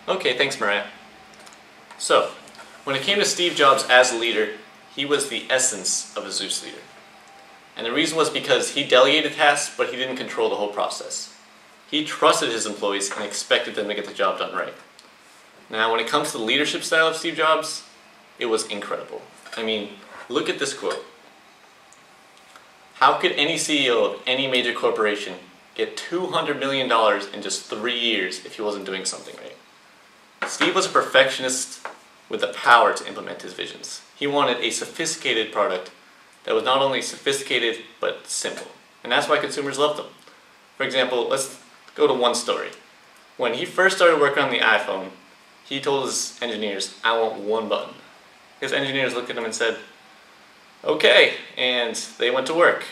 Okay, thanks, Mariah. So, when it came to Steve Jobs as a leader, he was the essence of a Zeus leader. And the reason was because he delegated tasks, but he didn't control the whole process. He trusted his employees and expected them to get the job done right. Now, when it comes to the leadership style of Steve Jobs, it was incredible. I mean, look at this quote. How could any CEO of any major corporation get $200 million in just 3 years if he wasn't doing something right? Steve was a perfectionist with the power to implement his visions. He wanted a sophisticated product that was not only sophisticated, but simple. And that's why consumers loved them. For example, let's go to one story. When he first started working on the iPhone, he told his engineers, "I want one button." His engineers looked at him and said, "Okay," and they went to work.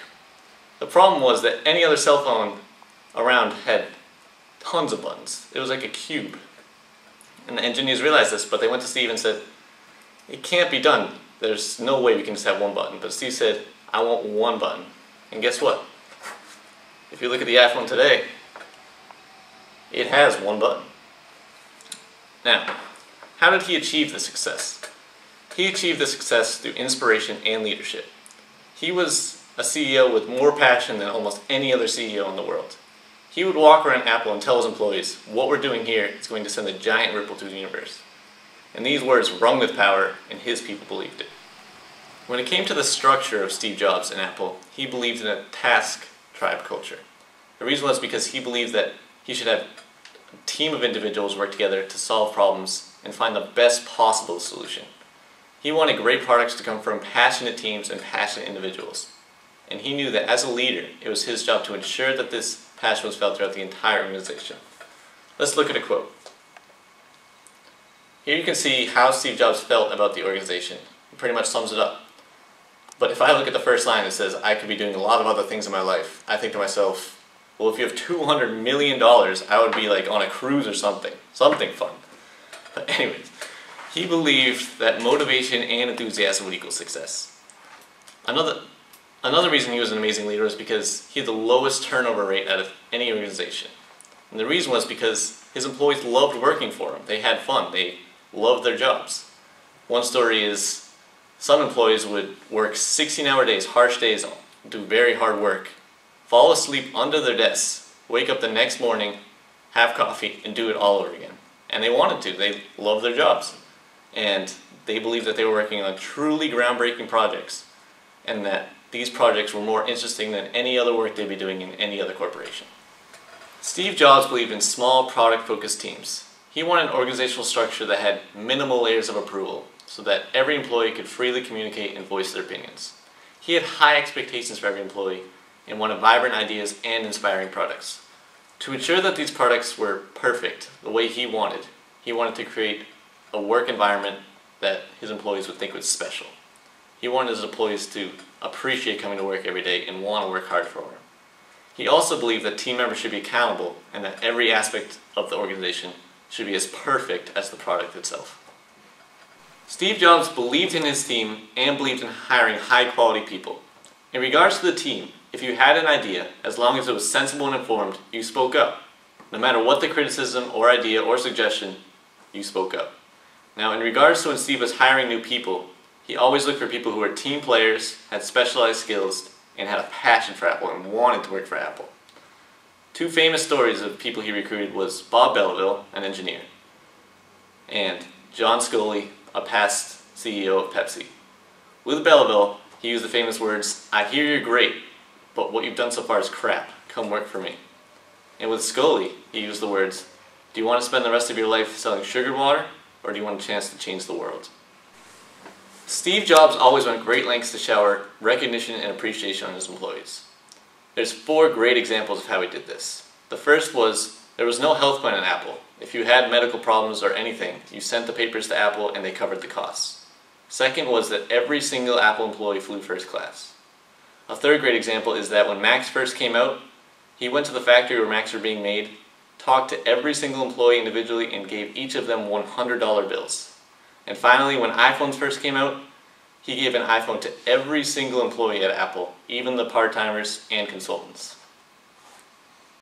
The problem was that any other cell phone around had tons of buttons. It was like a cube. And the engineers realized this, but they went to Steve and said, "It can't be done. There's no way we can just have one button." But Steve said, "I want one button." And guess what? If you look at the iPhone today, it has one button. Now, how did he achieve this success? He achieved this success through inspiration and leadership. He was a CEO with more passion than almost any other CEO in the world. He would walk around Apple and tell his employees, "What we're doing here is going to send a giant ripple through the universe." And these words rung with power, and his people believed it. When it came to the structure of Steve Jobs and Apple, he believed in a task tribe culture. The reason was because he believed that he should have a team of individuals work together to solve problems and find the best possible solution. He wanted great products to come from passionate teams and passionate individuals. And he knew that as a leader, it was his job to ensure that this passion was felt throughout the entire organization. Let's look at a quote. Here you can see how Steve Jobs felt about the organization. It pretty much sums it up. But if I look at the first line, it says, "I could be doing a lot of other things in my life." I think to myself, well, if you have $200 million, I would be like on a cruise or something. Something fun. But anyways, he believed that motivation and enthusiasm would equal success. Another reason he was an amazing leader was because he had the lowest turnover rate out of any organization. And the reason was because his employees loved working for him. They had fun. They loved their jobs. One story is some employees would work 16-hour days, harsh days, do very hard work, fall asleep under their desks, wake up the next morning, have coffee, and do it all over again. And they wanted to. They loved their jobs. And they believed that they were working on truly groundbreaking projects, and that these projects were more interesting than any other work they'd be doing in any other corporation. Steve Jobs believed in small, product-focused teams. He wanted an organizational structure that had minimal layers of approval, so that every employee could freely communicate and voice their opinions. He had high expectations for every employee, and wanted vibrant ideas and inspiring products. To ensure that these products were perfect, the way he wanted to create a work environment that his employees would think was special. He wanted his employees to appreciate coming to work every day and want to work hard for him. He also believed that team members should be accountable and that every aspect of the organization should be as perfect as the product itself. Steve Jobs believed in his team and believed in hiring high-quality people. In regards to the team, if you had an idea, as long as it was sensible and informed, you spoke up. No matter what the criticism or idea or suggestion, you spoke up. Now, in regards to when Steve was hiring new people, he always looked for people who were team players, had specialized skills, and had a passion for Apple and wanted to work for Apple. Two famous stories of people he recruited was Bob Belleville, an engineer, and John Sculley, a past CEO of Pepsi. With Belleville, he used the famous words, "I hear you're great, but what you've done so far is crap. Come work for me." And with Sculley, he used the words, "Do you want to spend the rest of your life selling sugar water, or do you want a chance to change the world?" Steve Jobs always went great lengths to shower recognition and appreciation on his employees. There's 4 great examples of how he did this. The first was, there was no health plan at Apple. If you had medical problems or anything, you sent the papers to Apple and they covered the costs. Second was that every single Apple employee flew first class. A third great example is that when Macs first came out, he went to the factory where Macs were being made, talked to every single employee individually, and gave each of them $100 bills. And finally, when iPhones first came out, he gave an iPhone to every single employee at Apple, even the part-timers and consultants.